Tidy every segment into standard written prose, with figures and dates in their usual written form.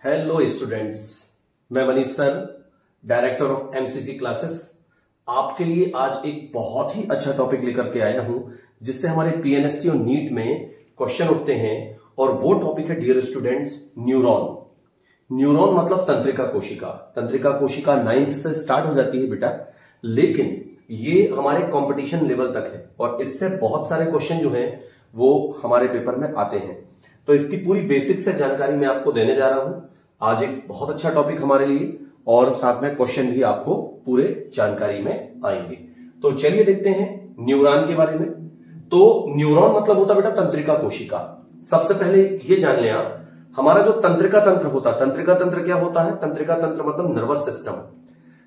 Hello students, मैं Manish sir, director of MCC classes, आपके लिए आज एक बहुत ही अच्छा टॉपिक लेकर के आया हूं जिससे हमारे पीएनएसटी और नीट में क्वेश्चन उठते हैं। और वो टॉपिक है डियर स्टूडेंट्स, न्यूरॉन। न्यूरॉन मतलब तंत्रिका कोशिका। तंत्रिका कोशिका 9th से स्टार्ट हो जाती है बेटा, लेकिन ये हमारे कंपटीशन लेवल तक है और इससे बहुत सारे क्वेश्चन जो हैं वो हमारे पेपर में आते हैं। तो इसकी पूरी बेसिक से जानकारी मैं आपको देने जा रहा हूं। आज एक बहुत अच्छा टॉपिक हमारे लिए और साथ में क्वेश्चन भी आपको पूरे जानकारी में आएंगे। तो चलिए देखते हैं न्यूरॉन के बारे में। तो न्यूरॉन मतलब होता बेटा तंत्रिका कोशिका। सबसे पहले ये जान लें आप, हमारा जो तंत्रिका तंत्र होता है, तंत्रिका तंत्र क्या होता है? तंत्रिका तंत्र मतलब नर्वस सिस्टम।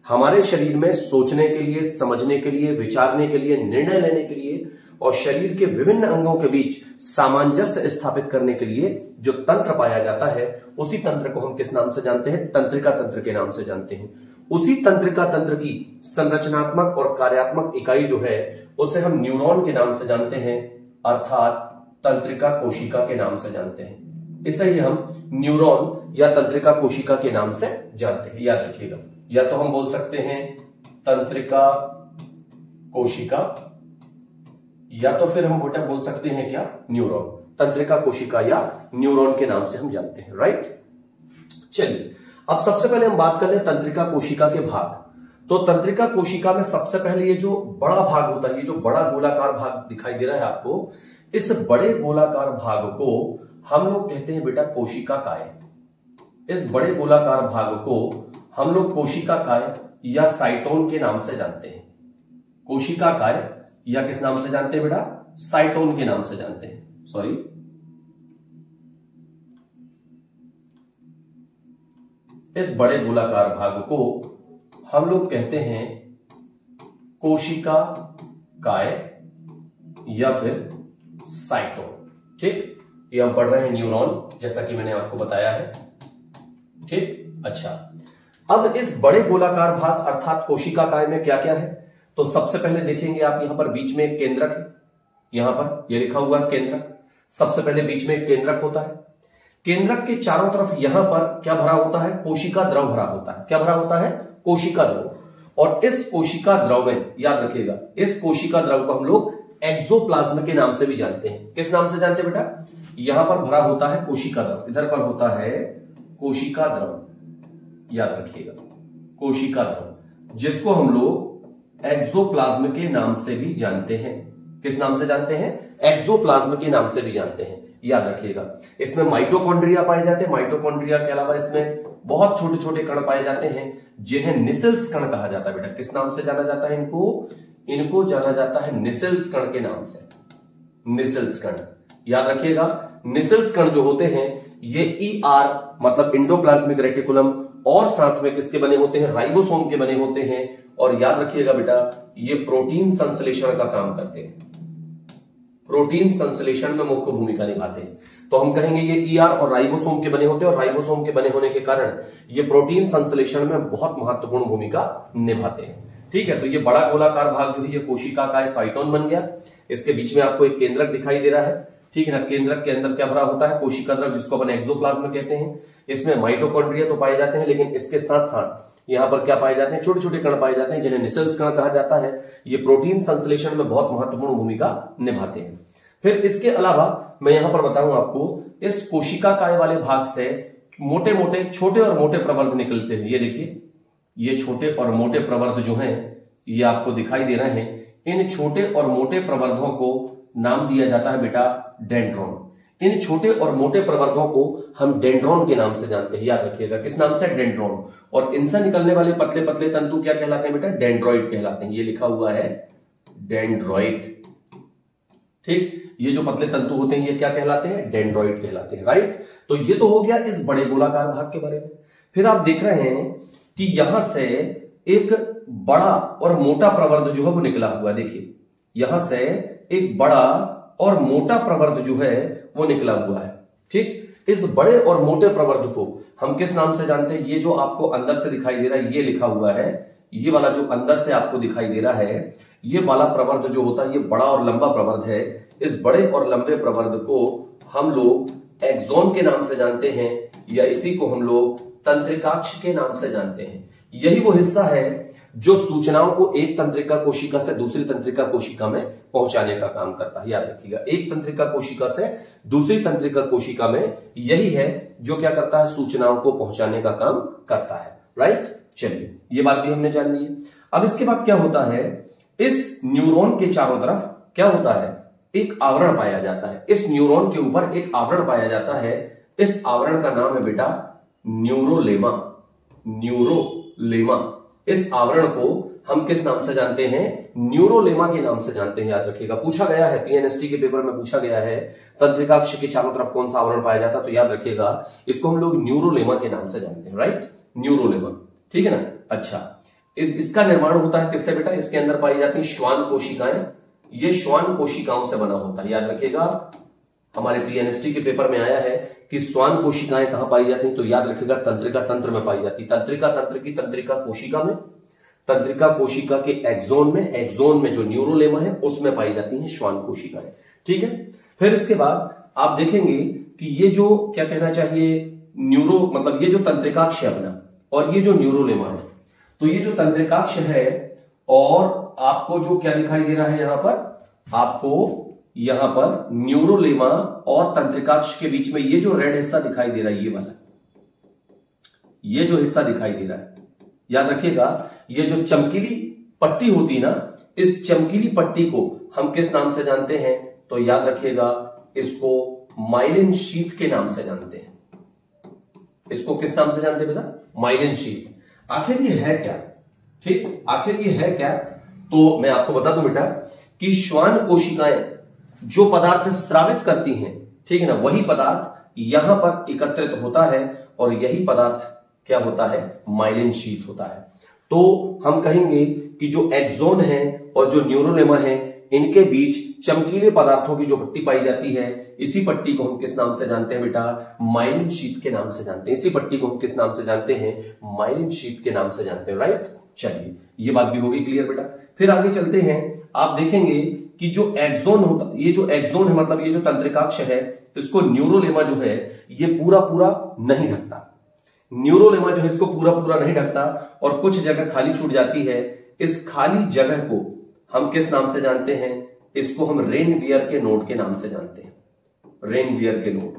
हमारे शरीर में सोचने के लिए, समझने के लिए, विचारने के लिए, निर्णय लेने के लिए और शरीर के विभिन्न अंगों के बीच सामंजस्य स्थापित करने के लिए जो तंत्र पाया जाता है, उसी तंत्र को हम किस नाम से जानते हैं? तंत्रिका तंत्र के नाम से जानते हैं। उसी तंत्रिका तंत्र की संरचनात्मक और कार्यात्मक इकाई जो है उसे हम न्यूरॉन के नाम से जानते हैं, अर्थात तंत्रिका कोशिका के नाम से जानते हैं। इसे ही हम न्यूरॉन या तंत्रिका कोशिका के नाम से जानते हैं, याद रखिएगा। या तो हम बोल सकते हैं तंत्रिका कोशिका, या तो फिर हम बेटा बोल सकते हैं क्या? न्यूरॉन। तंत्रिका कोशिका या न्यूरॉन के नाम से हम जानते हैं, राइट। चलिए अब सबसे पहले हम बात कर लें तंत्रिका कोशिका के भाग। तो तंत्रिका कोशिका में सबसे पहले ये जो बड़ा भाग होता है, ये जो बड़ा गोलाकार भाग दिखाई दे रहा है आपको, इस बड़े गोलाकार भाग को हम लोग कहते हैं बेटा कोशिका काय। इस बड़े गोलाकार भाग को हम लोग कोशिका काय या साइटोन के नाम से जानते हैं। कोशिका काय या किस नाम से जानते हैं बेटा? साइटोन के नाम से जानते हैं। सॉरी, इस बड़े गोलाकार भाग को हम लोग कहते हैं कोशिका काय या फिर साइटोन। ठीक, ये हम पढ़ रहे हैं न्यूरॉन, जैसा कि मैंने आपको बताया है। ठीक, अच्छा, अब इस बड़े गोलाकार भाग अर्थात कोशिका काय में क्या क्या है? तो सबसे पहले देखेंगे आप, यहां पर बीच में एक केंद्रक है। यहां पर यह लिखा हुआ है केंद्रक। सबसे पहले बीच में एक केंद्रक होता है। केंद्रक के चारों तरफ यहां पर क्या भरा होता है? कोशिका द्रव भरा होता है। क्या भरा होता है? कोशिका द्रव। और इस कोशिका द्रव में, याद रखिएगा, इस कोशिका द्रव को हम लोग एक्सोप्लाज्म के नाम से भी जानते हैं। किस नाम से जानते हैं बेटा? यहां पर भरा होता है कोशिका द्रव, इधर पर होता है कोशिका द्रव, याद रखिएगा, कोशिका द्रव, जिसको हम लोग एक्सोप्लाज्म के नाम से भी जानते हैं। किस नाम से जानते हैं? एक्सोप्लाज्म के नाम से भी जानते हैं, याद रखिएगा। इसमें माइटोकॉन्ड्रिया पाए जाते हैं। माइटोकॉन्ड्रिया के अलावा इसमें बहुत छोटे छोटे कण पाए जाते हैं जिन्हें निसेल्स कण कहा जाता है। बेटा किस नाम से जाना जाता है इनको जाना जाता है निसेल्स कण के नाम से। निसेल्स कण, याद रखिएगा। निसेल्स कण जो होते हैं ये ER मतलब इंडोप्लाज्मिक रेटिकुलम और साथ में किसके बने होते हैं? राइबोसोम के बने होते हैं। और याद रखिएगा बेटा, ये प्रोटीन संश्लेषण का काम करते हैं। प्रोटीन संश्लेषण में मुख्य भूमिका निभाते हैं। तो हम कहेंगे ये ER और राइबोसोम के बने होते हैं और राइबोसोम के बने होने के कारण ये प्रोटीन संश्लेषण में बहुत महत्वपूर्ण भूमिका निभाते हैं। ठीक है, तो ये बड़ा गोलाकार भाग जो है ये कोशिका का साइटोन बन गया। इसके बीच में आपको एक केंद्रक दिखाई दे रहा है। ठीक है ना, केंद्रक के अंदर क्या भरा होता है? कोशिका द्रव, जिसको अपन एक्सोप्लाज्म कहते हैं। इसमें माइटोकॉन्ड्रिया तो पाए जाते हैं, लेकिन इसके साथ साथ यहां पर क्या पाए जाते हैं? छोटे छोटे कण पाए जाते हैं जिन्हें निसेल्स कण कहा जाता है। ये प्रोटीन संश्लेषण में बहुत महत्वपूर्ण भूमिका निभाते हैं। फिर इसके अलावा मैं यहां पर बताऊं आपको, इस कोशिका काय वाले भाग से मोटे मोटे छोटे और मोटे प्रवर्ध निकलते हैं। ये देखिए, ये छोटे और मोटे प्रवर्ध जो हैं ये आपको दिखाई दे रहे हैं। इन छोटे और मोटे प्रवर्धों को नाम दिया जाता है बेटा डेंड्रॉन। इन छोटे और मोटे प्रवर्धों को हम डेंड्रॉन के नाम से जानते हैं, याद रखिएगा। किस नाम से? डेंड्रॉन। और इनसे निकलने वाले पतले पतले तंतु क्या कहलाते हैं बेटा? डेंड्रॉइड कहलाते हैं। ये लिखा हुआ है डेंड्रॉइड। ठीक, ये जो पतले तंतु होते हैं ये क्या कहलाते हैं? डेंड्रॉइड कहलाते हैं, राइट। तो ये तो हो गया इस बड़े गोलाकार भाग के बारे में। फिर आप देख रहे हैं कि यहां से एक बड़ा और मोटा प्रवर्ध जो है वो निकला हुआ। देखिए, यहां से एक बड़ा और मोटा प्रवर्ध जो है वो निकला हुआ है। ठीक, इस बड़े और मोटे प्रवर्ध को हम किस नाम से जानते हैं? ये जो आपको अंदर से दिखाई दे रहा है ये लिखा हुआ है, ये वाला जो अंदर से आपको दिखाई दे रहा है ये वाला प्रवर्ध जो होता है ये बड़ा और लंबा प्रवर्ध है। इस बड़े और लंबे प्रवर्ध को हम लोग एक्सोन के नाम से जानते हैं या इसी को हम लोग तंत्रिकाक्ष के नाम से जानते हैं। यही वो हिस्सा है जो सूचनाओं को एक तंत्रिका कोशिका से दूसरी तंत्रिका कोशिका में पहुंचाने का काम करता है। याद रखिएगा, एक तंत्रिका कोशिका से दूसरी तंत्रिका कोशिका में यही है जो क्या करता है, सूचनाओं को पहुंचाने का काम करता है। राइट, चलिए ये बात भी हमने जान ली है। अब इसके बाद क्या होता है, इस न्यूरॉन के चारों तरफ क्या होता है, एक आवरण पाया जाता है। इस न्यूरॉन के ऊपर एक आवरण पाया जाता है। इस आवरण का नाम है बेटा न्यूरोलेमा। न्यूरोलेमा, इस आवरण को हम किस नाम से जानते हैं, न्यूरोलेमा के नाम से जानते हैं। याद रखिएगा, पूछा गया है पीएनएसटी के पेपर में, पूछा गया है तंत्रिकाक्ष के चारों तरफ कौन सा आवरण पाया जाता है, तो याद रखिएगा इसको हम लोग न्यूरोलेमा के नाम से जानते हैं। राइट, न्यूरोलेमा, ठीक है ना। अच्छा, इसका निर्माण होता है किससे बेटा, इसके अंदर पाई जाती है श्वान कोशिकाएं। ये श्वान कोशिकाओं से बना होता है। याद रखिएगा, हमारे पीएनएसटी के पेपर में आया है कि श्वान कोशिकाएं कहां पाई जाती हैं, तो याद रखिएगा तंत्रिका तंत्र में पाई जाती है। तंत्रिका तंत्र की तंत्रिका कोशिका में, तंत्रिका कोशिका के एक्सोन में, एक्सोन में जो न्यूरोलेमा है उसमें पाई जाती हैं श्वान कोशिकाएं। ठीक है, फिर इसके बाद आप देखेंगे कि ये जो क्या कहना चाहिए, न्यूरो मतलब ये जो तंत्रिकाक्ष है अपना और ये जो न्यूरोलेमा है, तो ये जो तंत्रिकाक्ष है और आपको जो क्या दिखाई दे रहा है यहां पर, आपको यहां पर न्यूरोलेमा और तंत्रिकाक्ष के बीच में ये जो रेड हिस्सा दिखाई दे रहा है, ये वाला, ये जो हिस्सा दिखाई दे रहा है, याद रखिएगा ये जो चमकीली पट्टी होती है ना, इस चमकीली पट्टी को हम किस नाम से जानते हैं, तो याद रखिएगा इसको माइलिन शीथ के नाम से जानते हैं। इसको किस नाम से जानते हैं बेटा, माइलिन शीथ। आखिर ये है क्या, ठीक, आखिर ये है क्या, तो मैं आपको बता दूं बेटा कि श्वान कोशिकाएं जो पदार्थ स्रावित करती हैं, ठीक है ना, वही पदार्थ यहां पर एकत्रित होता है और यही पदार्थ क्या होता है, माइलिन शीथ होता है। तो हम कहेंगे कि जो एक्सोन है और जो न्यूरोलेमा है, इनके बीच चमकीले पदार्थों की जो पट्टी पाई जाती है, इसी पट्टी को हम किस नाम से जानते हैं बेटा, माइलिन शीथ के नाम से जानते हैं। इसी पट्टी को हम किस नाम से जानते हैं, माइलिन शीथ के नाम से जानते हैं। राइट, चलिए ये बात भी होगी क्लियर बेटा। फिर आगे चलते हैं, आप देखेंगे कि जो एक्सोन होता, ये जो एक्सोन है मतलब ये जो तंत्रिकाक्ष है, इसको न्यूरोलेमा जो है ये पूरा पूरा नहीं ढकता। न्यूरोलेमा जो है इसको पूरा पूरा नहीं ढकता और कुछ जगह खाली छूट जाती है। इस खाली जगह को हम किस नाम से जानते हैं, इसको हम रेनवियर के नोड के नाम से जानते हैं। रेनवियर के नोड,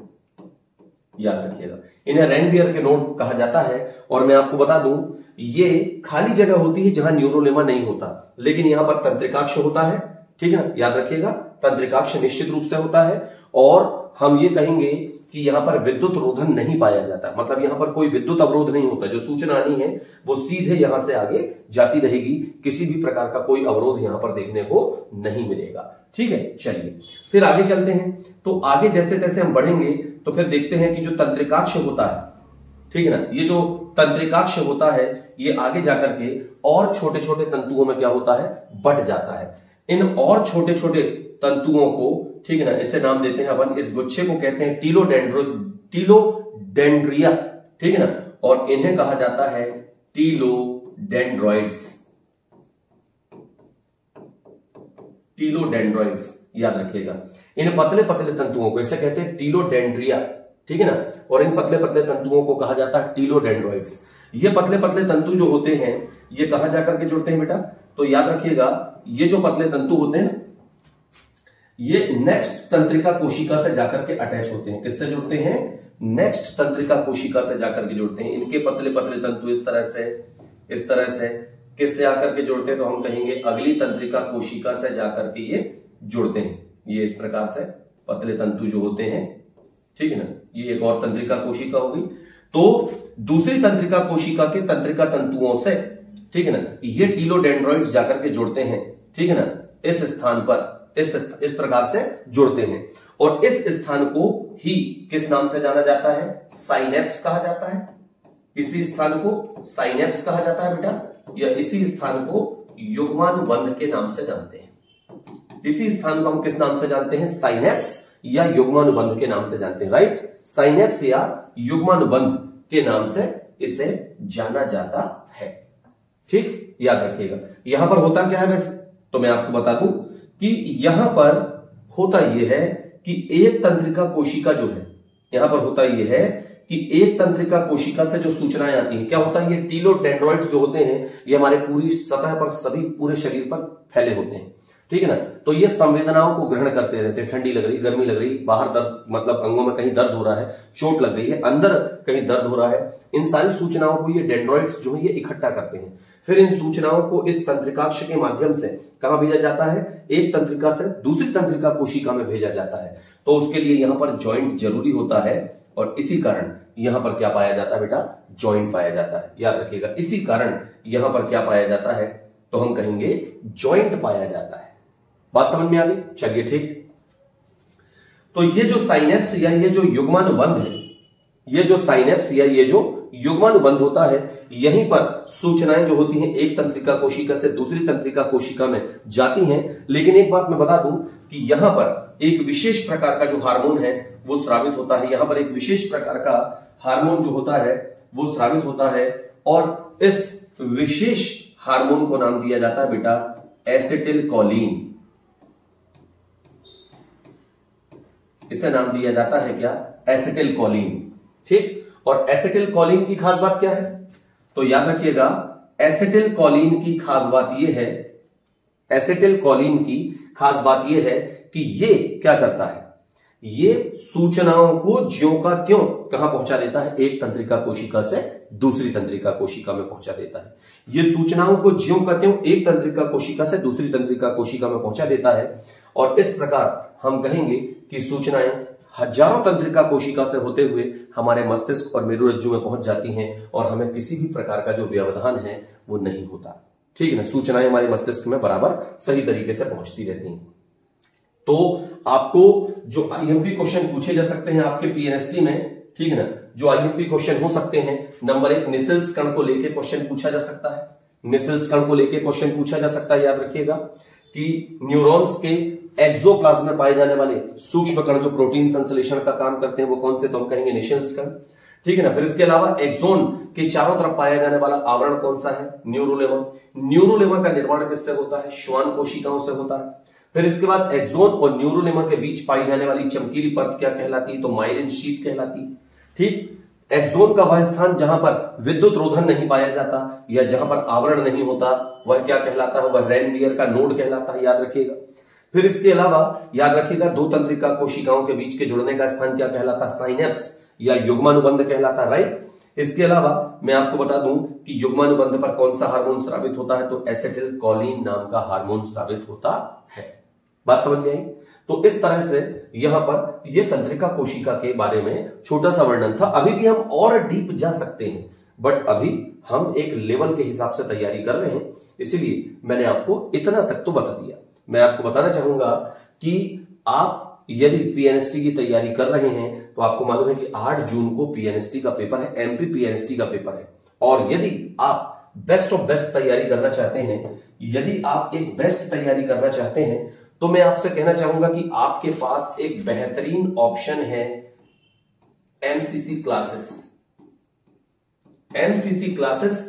याद रखिएगा, इन्हें रेनवियर के नोड कहा जाता है। और मैं आपको बता दूं, ये खाली जगह होती है जहां न्यूरोलेमा नहीं होता, लेकिन यहां पर तंत्रिकाक्ष होता है। ठीक है ना, याद रखिएगा तंत्रिकाक्ष निश्चित रूप से होता है। और हम ये कहेंगे कि यहां पर विद्युत रोधन नहीं पाया जाता, मतलब यहां पर कोई विद्युत अवरोध नहीं होता। जो सूचना आनी है वो सीधे यहां से आगे जाती रहेगी, किसी भी प्रकार का कोई अवरोध यहां पर देखने को नहीं मिलेगा। ठीक है, चलिए फिर आगे चलते हैं। तो आगे जैसे तैसे हम बढ़ेंगे तो फिर देखते हैं कि जो तंत्रिकाक्ष होता है, ठीक है ना, ये जो तंत्रिकाक्ष होता है ये आगे जाकर के और छोटे छोटे तंतुओं में क्या होता है, बट जाता है। इन और छोटे छोटे तंतुओं को, ठीक है ना, इसे नाम देते हैं अपन, इस गुच्छे को कहते हैं टीलोडेंड्रिया, ठीक है ना, और इन्हें कहा जाता है टीलोडेंड्रॉइड्स। टीलोडेंड्रॉइड्स, याद रखिएगा, इन पतले पतले तंतुओं को इसे कहते हैं टीलोडेंड्रिया, ठीक है ना, और इन पतले पतले तंतुओं को कहा जाता है टीलोडेंड्रॉइड्स। ये पतले पतले तंतु जो होते हैं ये कहां जाकर के जुड़ते हैं बेटा, तो याद रखिएगा ये जो पतले तंतु होते हैं ये नेक्स्ट तंत्रिका कोशिका से जाकर के अटैच होते हैं। किससे जुड़ते हैं, नेक्स्ट तंत्रिका कोशिका से जाकर के जुड़ते हैं। इनके पतले पतले तंतु इस तरह से किससे आकर के जुड़ते हैं, तो हम कहेंगे अगली तंत्रिका कोशिका से जाकर के ये जुड़ते हैं। ये इस प्रकार से पतले तंतु जो होते हैं, ठीक है ना, ये एक और तंत्रिका कोशिका होगी। तो दूसरी तंत्रिका कोशिका के तंत्रिका तंतुओं से, ठीक है ना, ये टीलोडेंड्रॉइड्स जाकर के जुड़ते हैं, ठीक है ना, इस स्थान पर इस प्रकार से जुड़ते हैं। और इस स्थान को ही किस नाम से जाना जाता है, साइनेप्स कहा जाता है। इसी स्थान को साइनेप्स कहा जाता है बेटा, या इसी स्थान को युग्मानुबंध के नाम से जानते हैं। इसी स्थान को हम किस नाम से जानते हैं, साइनेप्स या युग्मानुबंध के नाम से जानते हैं। राइट, साइनेप्स या युग्मानुबंध के नाम से इसे जाना जाता है। ठीक, याद रखिएगा। यहां पर होता क्या है वैसे, तो मैं आपको बता दूं कि यहां पर होता यह है कि एक तंत्रिका कोशिका जो है, यहां पर होता यह है कि एक तंत्रिका कोशिका से जो सूचनाएं आती हैं, क्या होता है, ये टीलोडेंड्रॉइड्स जो होते हैं ये हमारे पूरी सतह पर, सभी पूरे शरीर पर फैले होते हैं, ठीक है ना। तो ये संवेदनाओं को ग्रहण करते रहते हैं, ठंडी लग रही, गर्मी लग रही, बाहर दर्द, मतलब अंगों में कहीं दर्द हो रहा है, चोट लग गई है, अंदर कहीं दर्द हो रहा है, इन सारी सूचनाओं को ये डेंड्रॉइड्स जो है ये इकट्ठा करते हैं। फिर इन सूचनाओं को इस तंत्रिकाक्ष के माध्यम से कहां भेजा जाता है, एक तंत्रिका से दूसरी तंत्रिका कोशिका में भेजा जाता है। तो उसके लिए यहां पर जॉइंट जरूरी होता है और इसी कारण यहां पर क्या पाया जाता है बेटा, जॉइंट पाया जाता है। याद रखिएगा, इसी कारण यहां पर क्या पाया जाता है, तो हम कहेंगे जॉइंट पाया जाता है। बात समझ में आ गई? चलिए ठीक। तो ये जो साइनेप्स या ये जो युग्मानुबंध है, ये जो साइनेप्स या ये जो युग्मानुबंध होता है, यहीं पर सूचनाएं जो होती हैं एक तंत्रिका कोशिका से दूसरी तंत्रिका कोशिका में जाती हैं। लेकिन एक बात मैं बता दूं कि यहां पर एक विशेष प्रकार का जो हार्मोन है वो स्रावित होता है। यहां पर एक विशेष प्रकार का हार्मोन जो होता है वो स्रावित होता है और इस विशेष हार्मोन को नाम दिया जाता है बेटा एसिटिलकोलिन। इसे नाम दिया जाता है क्या, एसिटिलकोलिन। ठीक। और एसिटिलकोलिन की खास बात क्या है, तो याद रखिएगा एसिटिलकोलिन की खास बात यह है, एसिटिलकोलिन की खास बात यह है कि ये क्या करता है, ये सूचनाओं को ज्यों का त्यों कहां पहुंचा देता है, एक तंत्रिका कोशिका से दूसरी तंत्रिका कोशिका में पहुंचा देता है। ये सूचनाओं को ज्यों का त्यों एक तंत्रिका कोशिका से दूसरी तंत्रिका कोशिका में पहुंचा देता है और इस प्रकार हम कहेंगे कि सूचनाएं हजारों तंत्रिका कोशिका से होते हुए हमारे मस्तिष्क और मेरुरज्जु में पहुंच जाती हैं और हमें किसी भी प्रकार का जो व्यवधान है वो नहीं होता। ठीक है ना, सूचनाएं हमारे मस्तिष्क में बराबर सही तरीके से पहुंचती रहती हैं। तो आपको जो आईएमपी क्वेश्चन पूछे जा सकते हैं आपके पीएनएसटी में, ठीक है ना, जो आईएमपी क्वेश्चन हो सकते हैं, नंबर 1 निसेल्स कण को लेकर क्वेश्चन पूछा जा सकता है। निसेल्स कण को लेकर क्वेश्चन पूछा जा सकता है। याद रखिएगा कि न्यूरॉन्स के एक्सोप्लाज्म में पाए जाने वाले सूक्ष्म कण जो प्रोटीन संश्लेषण का काम करते हैं वो कौन से, तो हम कहेंगे निसेल्स कण। ठीक है ना। फिर इसके अलावा एक्सोन के चारों तरफ पाया जाने वाला आवरण कौन सा है, न्यूरोलेमा। न्यूरोलेमा का निर्माण किससे होता है, श्वान कोशिकाओं से होता है। फिर इसके बाद एक्सोन और न्यूरोलेमा के बीच पाई जाने वाली चमकीली परत क्या कहलाती है, तो माइलिन शीट कहलाती है। ठीक। एक्सोन का वह स्थान जहां पर विद्युत रोधन नहीं पाया जाता या जहां पर आवरण नहीं होता वह क्या कहलाता है, वह रेनडियर का नोड कहलाता है। याद रखिएगा। फिर इसके अलावा याद रखिएगा दो तंत्रिका कोशिकाओं के बीच के जुड़ने का स्थान क्या कहलाता, साइनेप्स या युग्मानुबंध कहलाता, राइट। इसके अलावा मैं आपको बता दूं कि युग्मानुबंध पर कौन सा हार्मोन स्रावित होता है, तो एसिटिलकोलिन नाम का हार्मोन स्रावित होता है। बात समझ में आई। तो इस तरह से यहां पर यह तंत्रिका कोशिका के बारे में छोटा सा वर्णन था। अभी भी हम और डीप जा सकते हैं बट अभी हम एक लेवल के हिसाब से तैयारी कर रहे हैं, इसीलिए मैंने आपको इतना तक तो बता दिया। मैं आपको बताना चाहूंगा कि आप यदि पीएनएसटी की तैयारी कर रहे हैं तो आपको मालूम है कि 8 जून को पीएनएसटी का पेपर है, एमपी पीएनएसटी का पेपर है। और यदि आप बेस्ट ऑफ बेस्ट तैयारी करना चाहते हैं, यदि आप एक बेस्ट तैयारी करना चाहते हैं तो मैं आपसे कहना चाहूंगा कि आपके पास एक बेहतरीन ऑप्शन है MCC classes. MCC classes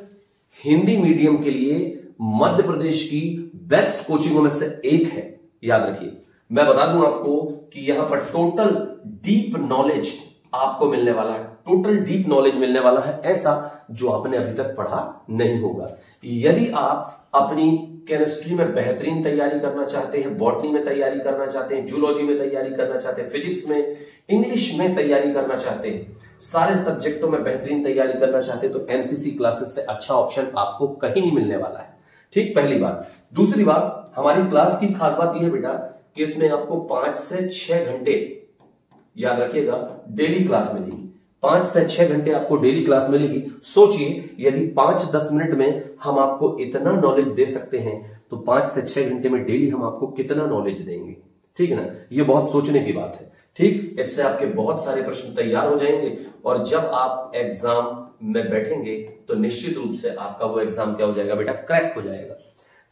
Hindi medium के लिए मध्य प्रदेश की बेस्ट कोचिंगों में से एक है। याद रखिए, मैं बता दूं आपको कि यहां पर टोटल डीप नॉलेज आपको मिलने वाला है, टोटल डीप नॉलेज मिलने वाला है, ऐसा जो आपने अभी तक पढ़ा नहीं होगा। यदि आप अपनी केमिस्ट्री में बेहतरीन तैयारी करना चाहते हैं, बॉटनी में तैयारी करना चाहते हैं, जूलॉजी में तैयारी करना चाहते हैं, फिजिक्स में, इंग्लिश में तैयारी करना चाहते हैं, सारे सब्जेक्टों में बेहतरीन तैयारी करना चाहते हैं, तो एमसीसी क्लासेस से अच्छा ऑप्शन आपको कहीं नहीं मिलने वाला है। ठीक, पहली बात। दूसरी बात, हमारी क्लास की खास बात यह है बेटा कि इसमें आपको 5 से 6 घंटे, याद रखिएगा, डेली क्लास मिलेगी। 5 से 6 घंटे आपको डेली क्लास मिलेगी। सोचिए यदि 5-10 मिनट में हम आपको इतना नॉलेज दे सकते हैं तो 5 से 6 घंटे में डेली हम आपको कितना नॉलेज देंगे। ठीक है ना, ये बहुत सोचने की बात है। ठीक, इससे आपके बहुत सारे प्रश्न तैयार हो जाएंगे और जब आप एग्जाम में बैठेंगे तो निश्चित रूप से आपका वो एग्जाम क्या हो जाएगा बेटा, क्रैक हो जाएगा।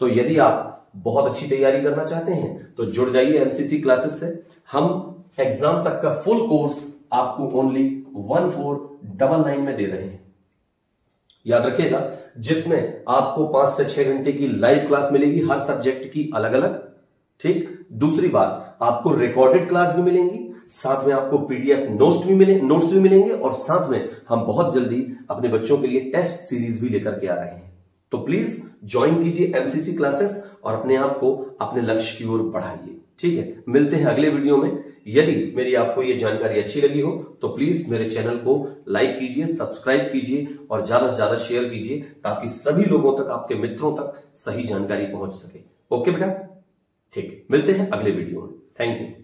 तो यदि आप बहुत अच्छी तैयारी करना चाहते हैं तो जुड़ जाइए एमसीसी क्लासेस से। हम एग्जाम तक का फुल कोर्स आपको ओनली 1499 में दे रहे हैं। याद रखिएगा, जिसमें आपको 5 से 6 घंटे की लाइव क्लास मिलेगी हर सब्जेक्ट की अलग अलग। ठीक, दूसरी बात, आपको रिकॉर्डेड क्लास भी मिलेंगी, साथ में आपको पीडीएफ नोट्स भी मिलेंगे और साथ में हम बहुत जल्दी अपने बच्चों के लिए टेस्ट सीरीज भी लेकर के आ रहे हैं। तो प्लीज ज्वाइन कीजिए एमसीसी क्लासेस और अपने आप को अपने लक्ष्य की ओर बढ़ाइए। ठीक है, मिलते हैं अगले वीडियो में। यदि मेरी आपको ये जानकारी अच्छी लगी हो तो प्लीज मेरे चैनल को लाइक कीजिए, सब्सक्राइब कीजिए और ज्यादा से ज्यादा शेयर कीजिए ताकि सभी लोगों तक, आपके मित्रों तक सही जानकारी पहुंच सके। ओके बेटा, ठीक, मिलते हैं अगले वीडियो में। Thank you.